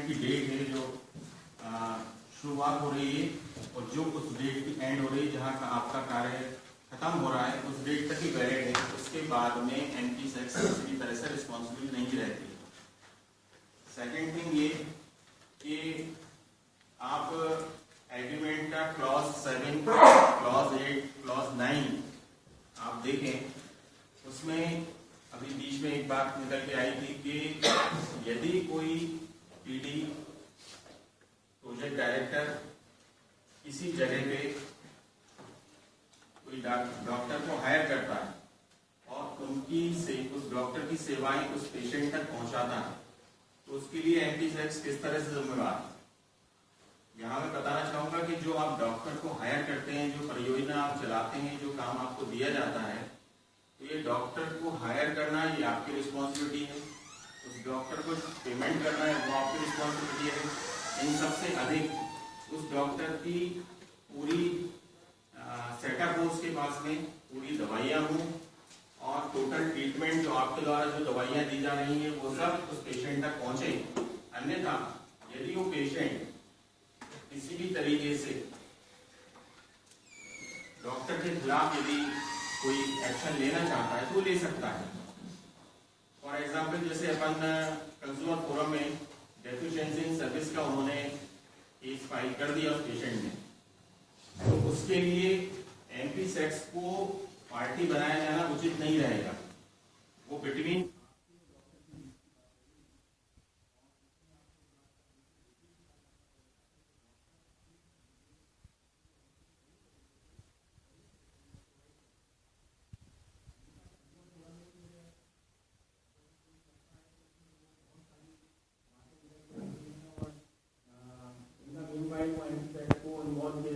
की डेट है जो शुरुआत हो रही है और जो उस डेट की एंड हो रही है जहाँ का आपका कार्य खत्म हो रहा है उस डेट तक ही वैलिड है। उसके बाद में एंटी सेक्स किसी भी तरह से रिस्पॉन्सिबल नहीं रहती। सेकेंड थिंग ये कि आप एग्रीमेंट का क्लॉज 7, क्लॉज 8, क्लॉज 9 आप देखें, उसमें अभी बीच में एक बात निकल के आई थी कि यदि कोई पीडी प्रोजेक्ट डायरेक्टर किसी जगह पे कोई डॉक्टर को हायर करता है और उस डॉक्टर की सेवाएं उस पेशेंट तक पहुंचाता है, तो उसके लिए एंटी सेक्स किस तरह से जिम्मेवार है। यहाँ मैं बताना चाहूंगा कि जो आप डॉक्टर को हायर करते हैं, जो परियोजना आप चलाते हैं, जो काम आपको दिया जाता है, तो ये डॉक्टर को हायर करना ये आपकी रिस्पॉन्सिबिलिटी है, उस डॉक्टर को पेमेंट करना है वो आपकी रिस्पॉन्सिबिलिटी है। इन सबसे अधिक उस डॉक्टर की पूरी सेटअप हो, उसके पास में पूरी दवाइयाँ हों और टोटल ट्रीटमेंट जो आपके द्वारा जो दवाइयाँ दी जा रही हैं वो सब उस पेशेंट तक पहुँचे। अन्यथा यदि वो पेशेंट किसी भी तरीके से डॉक्टर के खिलाफ यदि कोई एक्शन लेना चाहता है तो ले सकता है। फॉर एग्जाम्पल जैसे अपन कंज्यूमर फोरम में डेफिशिएंसी इन सर्विस का उन्होंने केस फाइल कर दिया उस पेशेंट ने, तो उसके लिए एंटी सेक्स को पार्टी बनाया जाना उचित नहीं रहेगा। वो बिटवीन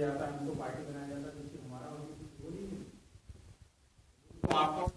जाता है, उनको पार्टी बनाया जाता है, जिससे हमारा तो आपका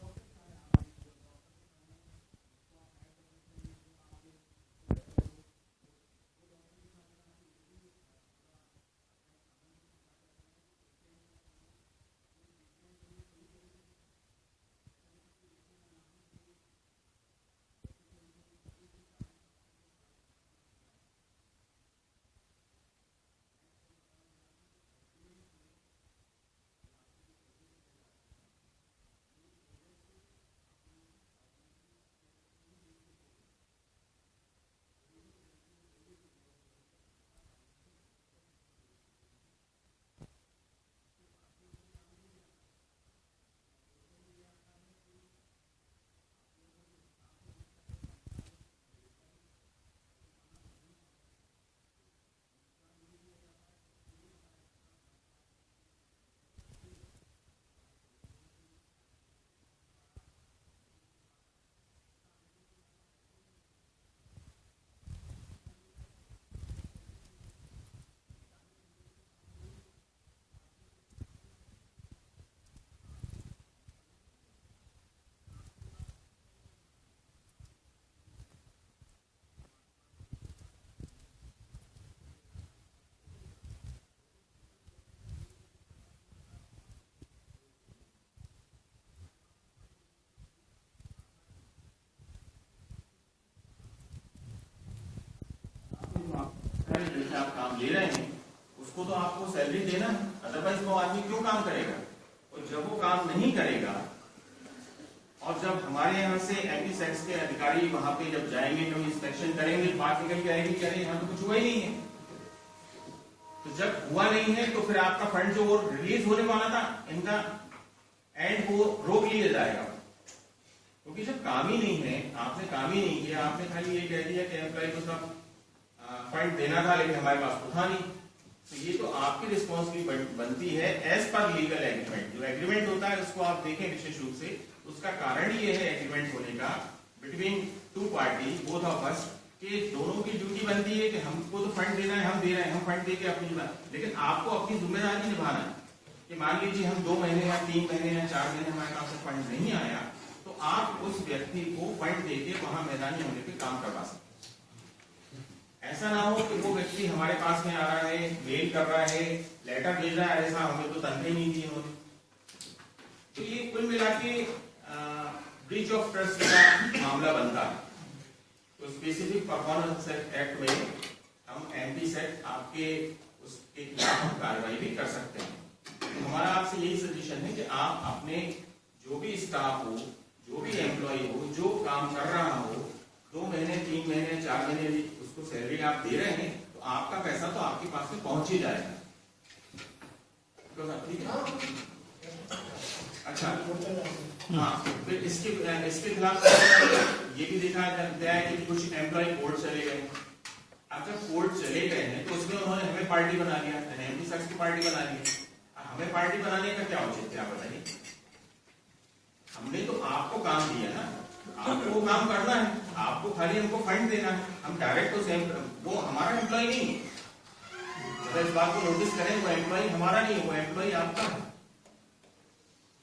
जैसे आप काम ले रहे हैं उसको तो आपको सैलरी देना है, अदरवाइज वो आदमी क्यों काम करेगा। और जब वो काम नहीं करेगा और जब हमारे यहाँ से एंटी सेक्स के अधिकारी वहां पे जब जाएंगे, जब इंस्पेक्शन करेंगे, बात निकल के आएगी कि अरे यहाँ तो कुछ हुआ ही नहीं है। तो जब हुआ नहीं है तो फिर आपका फंड जो वो रिलीज होने वाला था इनका एंड वो रोक लिया जाएगा, क्योंकि जब काम ही नहीं है, आपने काम ही नहीं किया, आपने खाली ये कह दिया कि एम्प्लॉय को सब फंड देना था लेकिन हमारे पास तो था नहीं। तो ये तो आपकी रिस्पॉन्सिबिलिटी बनती है एज पर लीगल एग्रीमेंट। जो एग्रीमेंट होता है उसको आप देखें विशेष रूप से, उसका कारण ये है एग्रीमेंट होने का between two party both of us, कि दोनों की ड्यूटी बनती है कि हमको तो फंड देना है, हम दे रहे हैं, हम फंड दे के अपनी, लेकिन आपको अपनी जिम्मेदारी निभाना है कि मान लीजिए हम 2 महीने या 3 महीने या 4 महीने हमारे पास फंड नहीं आया, तो आप उस व्यक्ति को फंड देके वहां मैदानी होने पे काम करवा सकते। ऐसा ना हो कि वो व्यक्ति हमारे पास में आ रहा है, मेल कर रहा है, लेटर भेज रहा है, ऐसा हमें तो तनख्वाह नहीं दी उन्होंने। तो ये कुल मिला के ब्रीच ऑफ ट्रस्ट का मामला बनता है। तो स्पेसिफिक परफॉर्मेंस एक्ट में हम एमपी सेट आपके उसके खिलाफ हम कार्रवाई भी कर सकते हैं। तो हमारा आपसे यही सजेशन है कि आप अपने जो भी स्टाफ हो, जो भी एम्प्लॉय हो, जो काम कर रहा हो, 2 महीने 3 महीने 4 महीने उसको सैलरी आप दे रहे हैं, तो आपका पैसा तो आपके पास में पहुंच ही जाएगा। ठीक है। अच्छा, हाँ, फिर इसके खिलाफ ये भी देखा गया है कि कुछ एम्प्लॉय कोर्ट चले गए। अब जब कोर्ट चले गए हैं तो उसमें उन्होंने हमें पार्टी बना लिया, एमपी शख्स की पार्टी बना ली। हमें पार्टी बनाने का क्या औचित्य है, आप बताइए। हमने तो आपको काम दिया ना, आपको वो काम करना है, आपको खाली हमको फंड देना है। हम डायरेक्ट तो वो हमारा एम्प्लॉय नहीं है, इस बात को नोटिस करें, वो एम्प्लॉय हमारा नहीं है, वो एम्प्लॉय आपका है।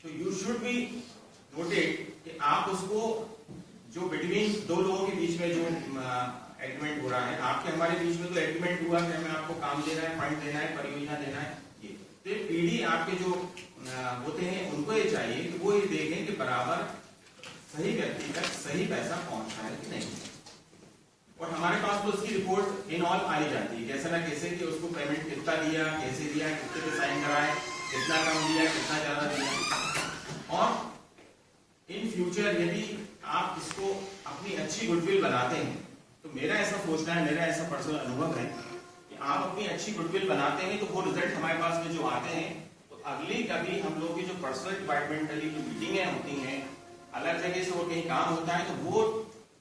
तो यू शुड बी नोटेड कि आप उसको जो बिटवीन 2 लोगों के बीच में जो एग्रीमेंट हो रहा है, आपके हमारे बीच में तो एग्रीमेंट हुआ कि हमें आपको काम देना है, फंड देना है, परियोजना देना है, ये तो पीडी आपके जो होते हैं उनको ये चाहिए कि वो ये देखें कि बराबर सही व्यक्ति तक सही पैसा पहुंचता है कि नहीं। और हमारे पास तो उसकी रिपोर्ट इन ऑल आई जाती है, कैसे ना कैसे कि उसको पेमेंट कितना दिया, कैसे दिया, कितने पे साइन कराए, कितना कम दिया, कितना ज्यादा दिया। और इन फ्यूचर यदि आप इसको अपनी अच्छी गुडविल बनाते हैं, तो मेरा ऐसा सोचना है, मेरा ऐसा पर्सनल अनुभव है कि आप अपनी अच्छी गुडविल बनाते हैं तो वो रिजल्ट हमारे पास में जो आते हैं, तो अगली कभी हम लोग की जो पर्सनल डिपार्टमेंटली जो मीटिंगें होती हैं, अलग जगह से वो कहीं काम होता है, तो वो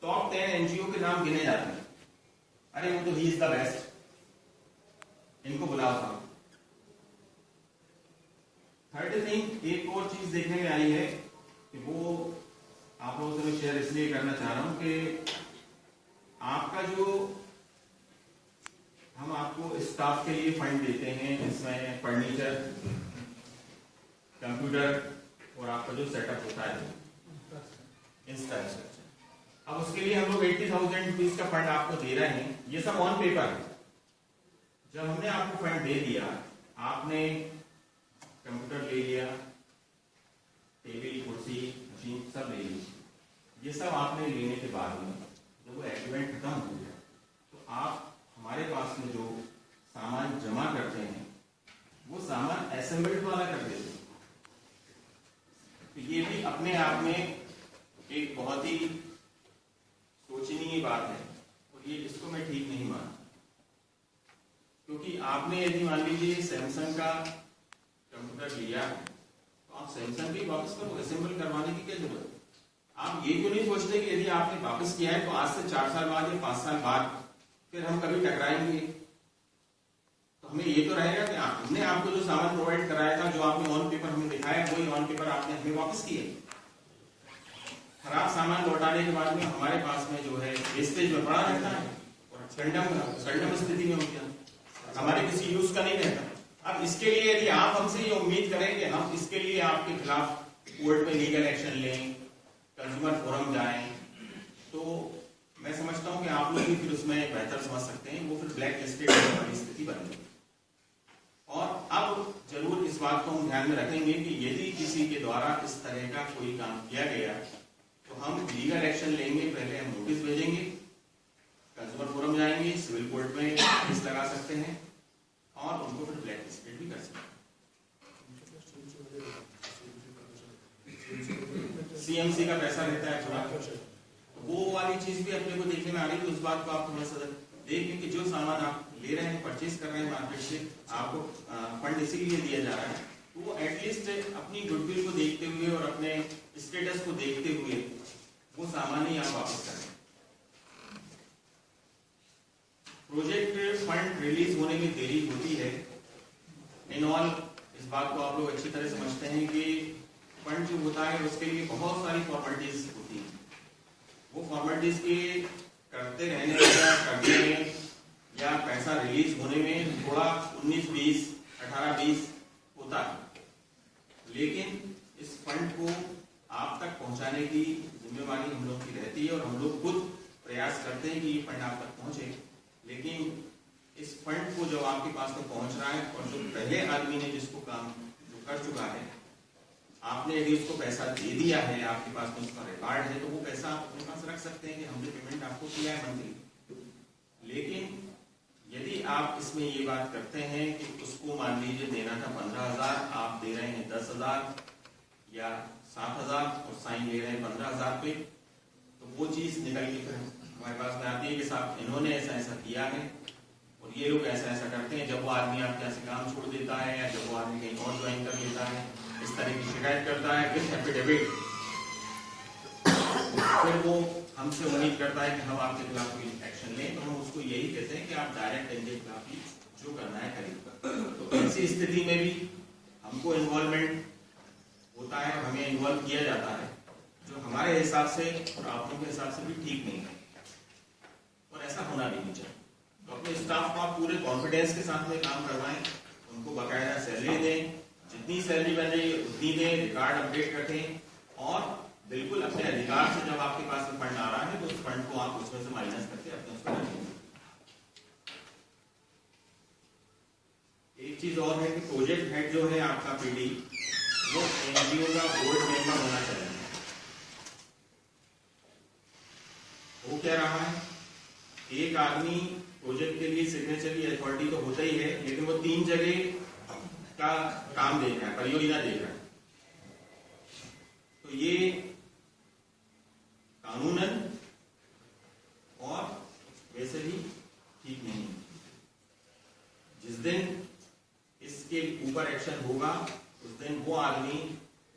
टॉप 10 एनजीओ के नाम गिने जाते हैं। अरे वो तो ही इज द बेस्ट, इनको बुलाओ था। थर्ड थिंग, एक और चीज देखने में आई है कि वो आप लोगों से मैं शेयर इसलिए करना चाह रहा हूं कि आपका जो हम आपको स्टाफ के लिए फंड देते हैं, इसमें फर्नीचर, कंप्यूटर और आपका जो सेटअप होता है इंफ्रास्ट्रक्चर, अब उसके लिए हम लोग 80,000 रुपीज का फंड आपको दे रहे हैं। ये सब ऑन पेपर है। जब हमने आपको फंड दे दिया, आपने कंप्यूटर ले लिया, टेबल, कुर्सी, मशीन सब ले ली, ये सब आपने लेने के बाद में जब वो एग्रीमेंट खत्म हो गया, तो आप हमारे पास में जो सामान जमा करते हैं वो सामान असेंबल्ड वाला कर देते हैं। तो ये भी अपने आप में एक बहुत ही सोचनीय बात है, और ये इसको मैं ठीक नहीं मानता। क्योंकि आपने यदि मान लीजिए सैमसंग का कंप्यूटर लिया, तो आप सैमसंग भी वापस करो, असेंबल करवाने की क्या जरूरत है। आप ये क्यों नहीं सोचते कि यदि आपने वापस किया है तो आज से 4 साल बाद या 5 साल बाद फिर हम कभी टकराएंगे, तो हमें ये तो रहेगा कि हमने आपको जो सामान प्रोवाइड कराया था, जो आपने ऑन पेपर हमें दिखाया, वही ऑन पेपर आपने हमें वापस किए। खराब सामान लौटाने के बाद में हमारे पास में जो है वेस्टेज में पड़ा रहता है और कंडम स्थिति में होता है, हमारे किसी यूज का नहीं रहता। अब इसके लिए यदि आप हमसे ये उम्मीद करें कि हम इसके लिए आपके खिलाफ कोर्ट में लीगल एक्शन लें, कंज्यूमर फोरम जाएं, तो मैं समझता हूं कि आप लोग भी फिर उसमें बेहतर समझ सकते हैं, वो फिर ब्लैक लिस्टेड वाली स्थिति बनेगी। और अब जरूर इस बात को हम ध्यान में रखेंगे कि यदि किसी के द्वारा इस तरह का कोई काम किया गया तो हम लीगल एक्शन लेंगे। पहले हम नोटिस भेजेंगे, कंज्यूमर फोरम जाएंगे, सिविल कोर्ट में केस लगा सकते हैं और उनको फिर ब्लैक लिस्टेड भी कर सकते हैं। सीएमसी का पैसा रहता है थोड़ा, वो वाली चीज भी अपने को देखने में आ रही है। उस बात को आप थोड़ा सा देखें कि जो सामान आप ले रहे हैं, परचेज कर रहे हैं मार्केट से, आपको फंड इसीलिए दिया जा रहा है, तो वो एटलीस्ट अपनी गुडविल को देखते हुए और अपने स्टेटस को देखते हुए वो सामान ही आप वापस करें। प्रोजेक्ट फंड रिलीज होने में देरी होती है। इन ऑल इस बात को आप लोग अच्छी तरह समझते हैं कि फंड जो होता है उसके लिए बहुत सारी फॉर्मेलिटीज होती है। वो फॉर्मेलिटीज के करते रहने करने में या पैसा रिलीज होने में थोड़ा 19-20, 18-20 होता है, लेकिन इस फंड को आप तक पहुंचाने की जिम्मेवारी हम लोग की रहती है और हम लोग खुद प्रयास करते हैं कि ये फंड आप तक पहुंचे। लेकिन इस फंड को जब आपके पास में पहुंच रहा है और जो पहले आदमी ने जिसको काम जो कर चुका है, आपने यदि उसको पैसा दे दिया है, आपके पास में उसका रिकॉर्ड है, तो वो पैसा आप अपने पास रख सकते हैं कि हमने पेमेंट आपको किया है मंथली। लेकिन यदि आपस में ये बात करते हैं कि उसको मान लीजिए देना था 15,000, आप दे रहे हैं 10,000 या 7,000 और साइन ले रहे हैं 15,000 पे, तो वो चीज निकल के फिर हमारे पास में आती है कि साहब इन्होंने ऐसा ऐसा किया है और ये लोग ऐसा ऐसा करते हैं। जब वो आदमी आपके यहाँ से काम छोड़ देता है या जब वो आदमी कहीं और ज्वाइन कर लेता है, इस तरह की शिकायत करता है विथ एफिडेविट, फिर वो हमसे उम्मीद करता है कि हम आपके खिलाफ कोई एक्शन लें, तो हम उसको यही कहते हैं कि आप डायरेक्ट एनजीओ के खिलाफ ही जो करना है करिए। तो ऐसी स्थिति में भी हमको इन्वॉल्वमेंट होता है, हमें इन्वॉल्व किया जाता है, जो हमारे हिसाब से और आप लोगों के हिसाब से भी ठीक नहीं है और ऐसा होना भी नहीं चाहिए। तो अपने स्टाफ को आप पूरे कॉन्फिडेंस के साथ में काम करवाएं, उनको बाकायदा सैलरी दें, जितनी सैलरी बन रही है उतनी दें, रिकॉर्ड अपडेट रखें और बिल्कुल अपने अधिकार से जब आपके पास फंड आ रहा है तो उस फंड को आप उसमें से माइनस करके अपने उसको रखेंगे। एक चीज और है कि प्रोजेक्ट हेड जो है आपका पीडी, वो एनजीओ का बोर्ड मेंबर होना चाहिए। वो क्या रहा है, एक आदमी प्रोजेक्ट के लिए सिग्नेचरी अथॉरिटी तो होता ही है, लेकिन वो 3 जगह का काम देख रहा है, परियोजना देख रहा है, तो ये कानूनन और वैसे भी ठीक नहीं। जिस दिन इसके ऊपर एक्शन होगा उस दिन वो आदमी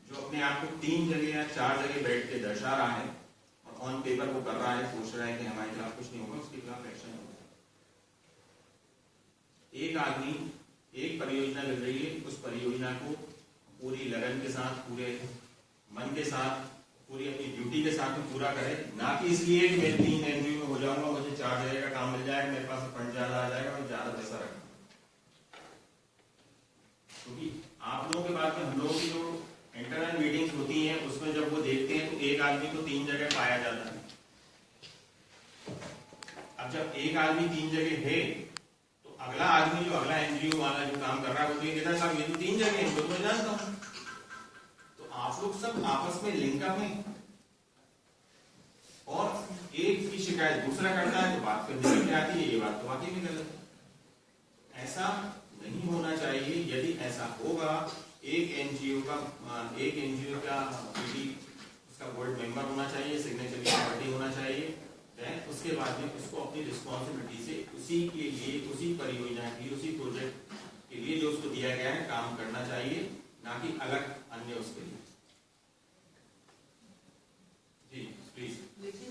जो अपने आप को 3 जगह या 4 जगह बैठ के दर्शा रहा है और ऑन पेपर वो कर रहा है, सोच रहा है कि हमारे खिलाफ कुछ नहीं होगा, उसके खिलाफ एक्शन होगा। एक आदमी एक परियोजना लग रही है, उस परियोजना को पूरी लगन के साथ, पूरे मन के साथ, पूरी अपनी ड्यूटी के साथ में पूरा करे, ना कि इसलिए कि मैं 3 एनजीओ में हो जाऊंगा, मुझे 4 जगह का काम मिल जाएगा, मेरे पास फंड ज्यादा आ जाएगा, मैं ज्यादा पैसा रखूंगा। क्योंकि आप लोगों के बाद में हम लोगों की जो इंटरनल मीटिंग्स होती हैं उसमें जब वो देखते हैं तो एक आदमी को 3 जगह पाया जाता है। अब जब एक आदमी 3 जगह है तो अगला आदमी जो अगला एनजीओ वाला जो काम कर रहा है वो तो ये कहता है साहब ये तो 3 जगह है, तो मैं जानता हूँ। आप लोग सब आपस में लिंकअप हैं और एक की शिकायत दूसरा करता है तो बात करने में आती है, ये बात तो वाकई में गलत है। ऐसा नहीं होना चाहिए। यदि ऐसा होगा, एक एनजीओ का पीडी उसका बोर्ड मेंबर होना चाहिए, सिग्नेचरी अथॉरिटी होना चाहिए, उसके बाद में उसको अपनी रिस्पॉन्सिबिलिटी से उसी के लिए, उसी परियोजना की, उसी प्रोजेक्ट के लिए जो उसको दिया गया है काम करना चाहिए, ना कि अलग अन्य उसके लिए। जी प्लीज। लेकिन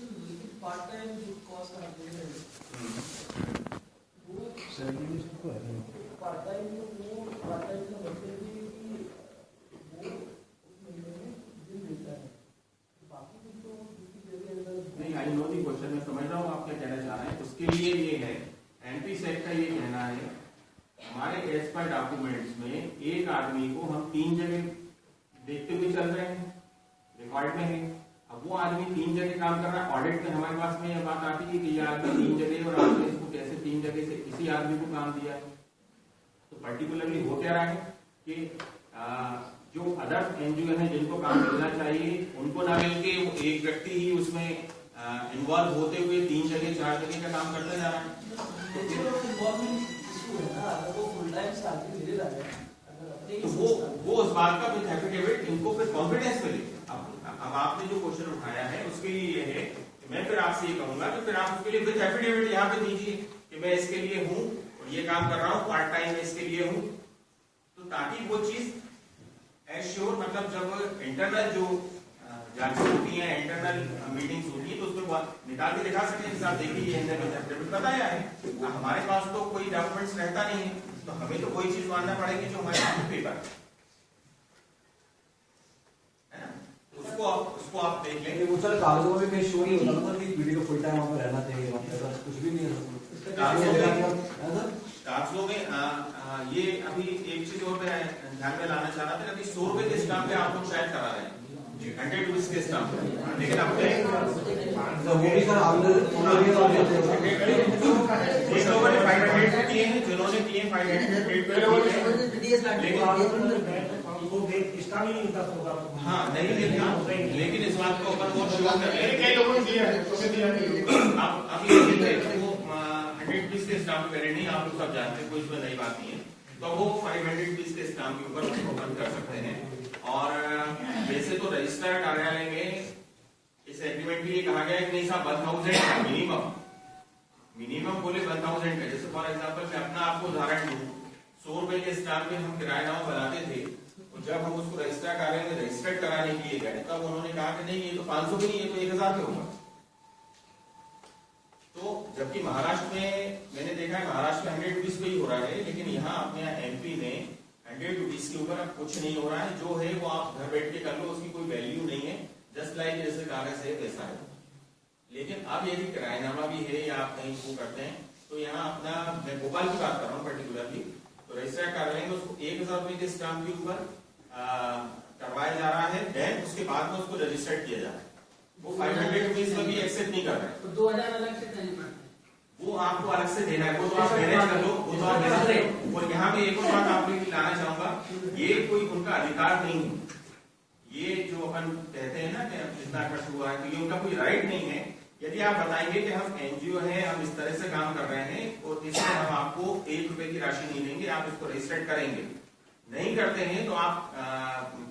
पार्ट टाइम जो कॉस्ट आते हैं वो सैलरी को है पार्ट टाइम का मतलब है कि वो उस महीने में दिन देता है, बाकी दिन तो दूसरी जगह नहीं। आई नो दी क्वेश्चन, मैं समझ रहा हूँ आप क्या कहना चाह रहे हैं। उसके लिए ये है, एमपी सेट का ये कहना है हमारे एज पर डॉक्यूमेंट्स में एक आदमी को हम 3 जगह देखते हुए चल रहे हैं, रिकॉर्ड में है। अब वो आदमी 3 जगह काम कर रहा है, ऑडिट में हमारे पास में यह बात आती है कि ये आदमी 3 जगह और आपने इसको कैसे 3 जगह से इसी आदमी को काम दिया है। तो पर्टिकुलरली हो क्या रहा है कि जो अदर एनजीओ है जिनको काम मिलना चाहिए उनको ना मिलके एक व्यक्ति ही उसमें इन्वॉल्व होते हुए 3 जगह 4 जगह का काम करता जा रहा है। तो वो उस बात का विद एफिडेविट इनको फिर कॉन्फिडेंस मिले। अब आपने जो क्वेश्चन उठाया है उसके लिए ये है कि मैं फिर आपसे ये कहूंगा कि फिर आप उसके लिए विद एफिडेविट यहाँ पे दीजिए कि मैं इसके लिए हूँ और ये काम कर रहा हूँ, पार्ट टाइम इसके लिए हूँ, तो ताकि वो चीज एश्योर, मतलब जब इंटरनल जो जांचें होती हैं, इंटरनल मीटिंग्स होती है, तो उसमें निकाल के दिखा सकें साहब देखिए ये एफिडेविट बताया है। हमारे पास तो कोई डॉक्यूमेंट्स रहता नहीं है, तो हमें तो कोई चीज मानना पड़ेगी जो हमारे पास पेपर है ना, उसको आप देख लेंगे। वो सर कागजों में कहीं शो नहीं होता ना कि वीडियो को फुल टाइम वहां पे रहना चाहिए, मतलब कुछ भी नहीं है कागजों में। ये अभी एक चीज और मैं ध्यान में लाना चाह रहा था, अभी 100 रुपए के स्टाम्प पे आप लोग शायद करा रहे हैं 100 रुपीज के स्टाम्प, लेकिन आपने वो भी सर आपने 500 किए हैं, जिन्होंने किए 500 हाँ नहीं मिलता, लेकिन इस बात को अपन वो शुरू कर कई लोगों ने दिया है, तो दिया नहीं। आप अभी वो 100 रुपीज के स्टाम्प वैलिड नहीं, आप लोग सब जानते हैं, कोई इसमें नई बात नहीं है, तो वो 500 पीस के स्टाम्प के ऊपर उसको बंद कर सकते हैं। और वैसे तो रजिस्ट्रार कार्यालय में इस एग्रीमेंट में ये कहा गया है कि नहीं साहब 1000 मिनिमम बोले 1000 का। जैसे फॉर एग्जांपल मैं अपना आपको उदाहरण दूं, 100 रुपए के स्टाम्प में हम किराएदार बनाते थे, और जब हम उसको रजिस्ट्रार कार्यालय में रजिस्टर्ड कराने के लिए गए तब उन्होंने कहा कि नहीं ये तो 500 भी नहीं, ये तो 1000 पे होगा। तो जबकि महाराष्ट्र में मैंने देखा है महाराष्ट्र में 100 रुपीज पे ही हो रहा है, लेकिन यहाँ अपने एमपी में 100 रुपीज के ऊपर अब कुछ नहीं हो रहा है। जो है वो आप घर बैठ के कर लो, उसकी कोई वैल्यू नहीं है, जस्ट लाइक जैसे कागज है वैसा है। लेकिन अब यदि किराएनामा भी है या आप कहीं वो करते हैं, तो यहाँ अपना मैं भोपाल की बात कर रहा हूँ पर्टिकुलरली, तो रजिस्ट्रार कार्यालय में उसको 1000 रुपए के स्टाम्प के ऊपर करवाया जा रहा है, बैंक उसके बाद में उसको रजिस्टर्ड किया जा रहा है। वो 500 रुपीज में भी एक्सेप्ट नहीं कर रहे हैं, तो 2000 अलग से देने पड़ते हैं, वो आपको अलग से देना है, वो तो आप मैनेज कर लो, वो तो आप मैनेज करो। और यहाँ पे एक और बात आप लोग लाना चाहूंगा, ये कोई उनका अधिकार नहीं है, ये जो अपन कहते हैं ना कि जितना खर्च हुआ है, तो ये उनका कोई राइट नहीं है। यदि आप बताएंगे कि हम एनजीओ हैं, हम इस तरह से काम कर रहे हैं और इसमें हम आपको 1 रुपए की राशि नहीं देंगे, आप इसको रजिस्टर्ड करेंगे, नहीं करते हैं तो आप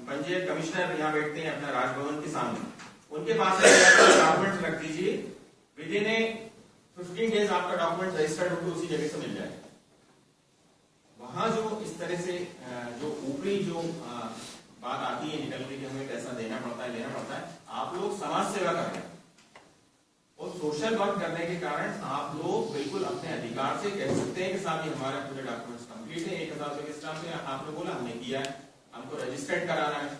पंचायत कमिश्नर यहाँ बैठते हैं अपना राजभवन के सामने, उनके पास डॉक्यूमेंट रख दीजिए, विद इन 15 डेज आपका डॉक्यूमेंट रजिस्टर्ड होकर उसी जगह से मिल जाए। वहां जो इस तरह से जो ऊपरी जो बात आती है निकल के कि हमें पैसा देना पड़ता है, लेना पड़ता है, आप लोग समाज सेवा कर रहे हैं और सोशल वर्क करने के कारण आप लोग बिल्कुल अपने अधिकार से कह सकते हैं कि साहब ये हमारे पूरे डॉक्यूमेंट्स कंप्लीट है, 1000 रुपए के स्टाम्प है, आपने बोला हमने किया है, हमको रजिस्टर्ड कराना है।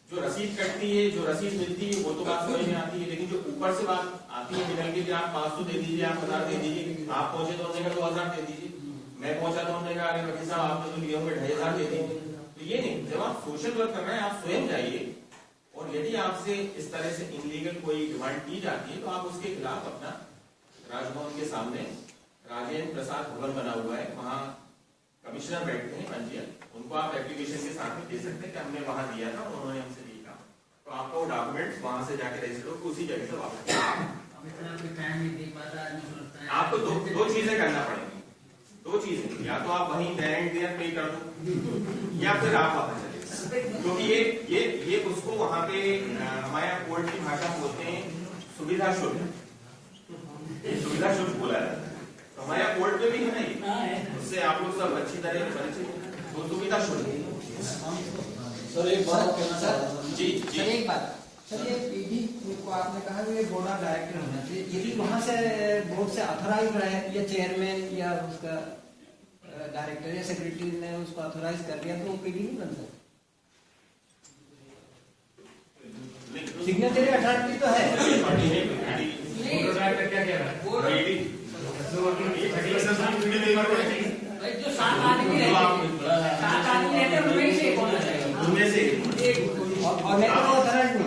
जो रसीद कटती है, जो रसीद मिलती है, वो तो बात समझ में आती है, लेकिन जो ऊपर से बात आती है निकल के कि आप 500 दे दीजिए, आप 1000 दे दीजिए, आप पहुंचे तो हमने कहा 2000 दे दीजिए, मैं पहुंचा तो हमने कहा अरे वकील साहब आपने तो लिए होंगे 2500 दे दीजिए। तो ये नहीं, जब आप सोशल वर्क कर रहे हैं आप स्वयं जाइए, और यदि आपसे इस तरह से इनलीगल कोई डिमांड की जाती है तो आप उसके खिलाफ अपना राजभवन के सामने राजेंद्र प्रसाद भवन बना हुआ है, वहाँ कमिश्नर बैठते हैं पंचायत, उनको आप एप्लीकेशन के साथ में दे सकते हैं कि हमने वहां दिया था, उन्होंने हमसे लिखा, तो आपको डॉक्यूमेंट वहां से जाके रजिस्टर हो उसी जगह से वापस आपको दो चीजें करना पड़ेगी, 2 चीजें, या तो आप वहीं पेरेंट देयर पे कर दो या फिर आप वहां चले, क्योंकि ये उसको वहां पे हमारे कोर्ट की भाषा बोलते हैं सुविधा शुल्क, सुविधा शुल्क बोला जाता है, तो हमारे कोर्ट में भी है ना ये, उससे आप लोग सब अच्छी तरह परिचित, तो सुविधा शुल्क। सर एक बात कहना चाह रहा था, जी सर एक बात, सर ये पीडी को आपने कहा कि ये बोर्ड ऑफ डायरेक्टर होना चाहिए, यदि वहां से बोर्ड से ऑथराइज रहे या चेयरमैन या उसका डायरेक्टर या सेक्रेटरी ने उसको ऑथराइज कर दिया तो वो पीडी नहीं बन सकता। सिग्नेचरी अथॉरिटी तो है, क्या कह रहा है जो 7 आदमी रहते हैं उनमें से होना चाहिए, और नहीं तो अथॉरिटी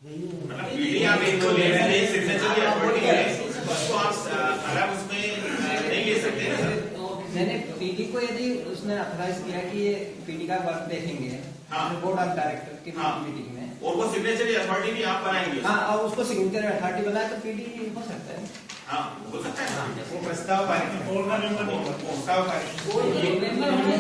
नहीं, मतलब आप एक को ले रहे हैं, एक सिग्नेचर की अथॉरिटी है, उसको आप अलग उसमें नहीं ले सकते। मैंने पीडी को यदि उसने अथराइज किया कि ये पीडी का वर्क देखेंगे बोर्ड ऑफ डायरेक्टर की मीटिंग में, और वो सिग्नेचर अथॉरिटी भी आप बनाएंगे, हाँ, और उसको सिग्नेचर अथॉरिटी बनाए तो पीडी हो सकता है, हाँ हो सकता है, वो प्रस्ताव पारित, बोर्ड का मेंबर नहीं, प्रस्ताव पारित, मेंबर होने